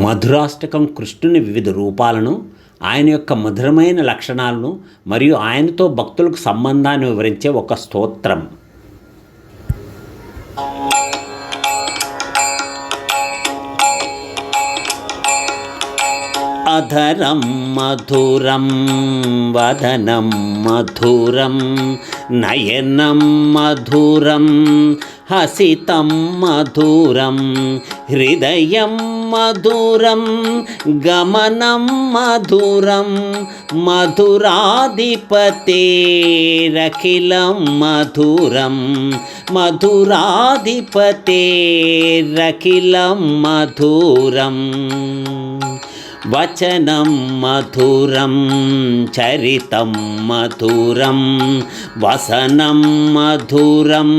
మధురాష్టకం కృష్ణుని వివిధ రూపాలను, ఆయన యొక్క మధురమైన లక్షణాలను మరియు ఆయనతో భక్తులకు సంబంధాన్ని వివరించే ఒక స్తోత్రం. అధరం మధురం వదనం మధురం నయనం మధురం హసితం మధురం హృదయం మధురం గమనం మధురం మధురాధిపతేరఖిలం మధురం మధురాధిపతేరఖిలం మధురం వచనం మధురం చరితం మధురం వసనం మధురం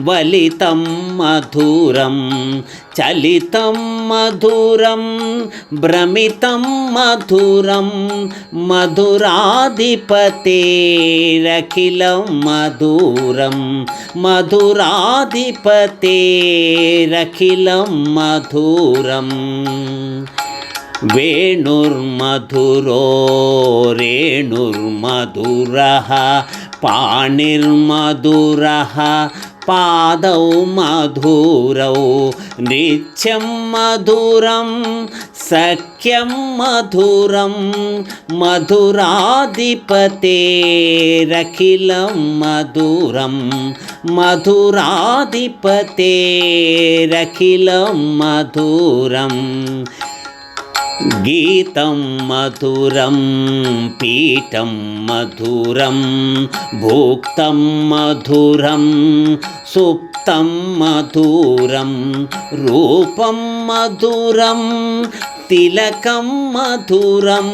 వలితం మధురం చలితం మధురం భ్రమితం మధురం మధురాధిపతేరఖిలం మధురం మధురాధిపతేరఖిలం మధురం వేణుర్మధురో రేణుర్మధురః పాణిర్మధురః పాదౌ మధురౌ నిత్యం మధురం సఖ్యం మధురం మధురాధిపతేరఖిలం మధురం మధురాధిపతేరఖిలం మధురం గీతం మధురం పీఠం మధురం భోక్తం మధురం సుప్తం మధురం రూపం మధురం తిలకం మధురం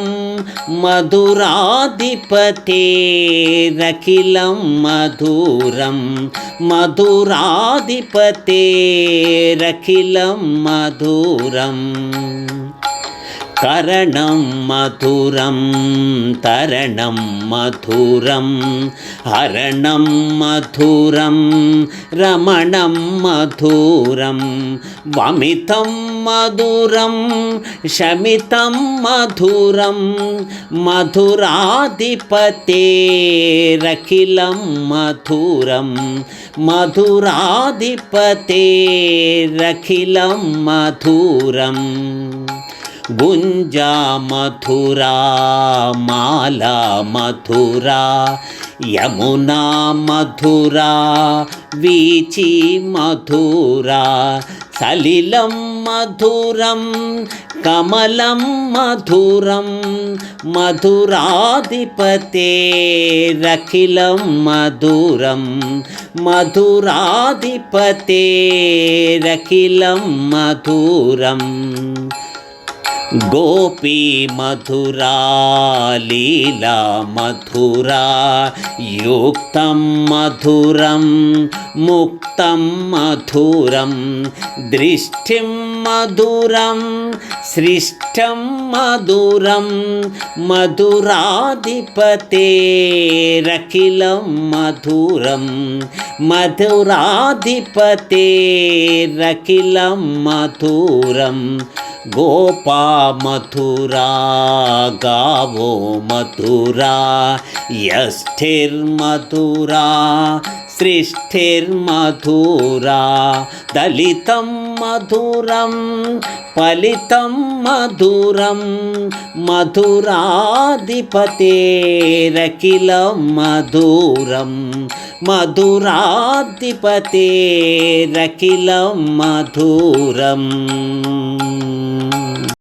మధురాధిపతేరఖిలం మధురం మధురాధిపతేరఖిలం మధురం కరణం మధురం తరణం మధురం హరణం మధురం రమణం మధురం వమితం మధురం శమితం మధురం మధురాధిపతేరఖిలం మధురం మధురాధిపతేరఖిలం మధురం గుంజా మధురా మాలా మధురా యమునా మధురా వీచి మధురా సలిలం మధురం కమలం మధురం మధురాధిపతేరఖిలం మధురం మధురాధిపతేరఖిలం మధురం గోపీ మధురా లీలా మధురా యుక్తం మధురం ముక్తం మధురం దృష్టిం మధురం సృష్టం మధురం మధురాధిపతేరఖిలం మధురం మధురాధిపతేరఖిలం మధురం గోపా మధురా గావో మధురా యష్ఠిర్మధురా సృష్టిర్మధురా దళితం మధురం ఫలితం మధురం మధురాధిపతేరఖిలం మధురం మధురాధిపతేరఖిలం మధురం.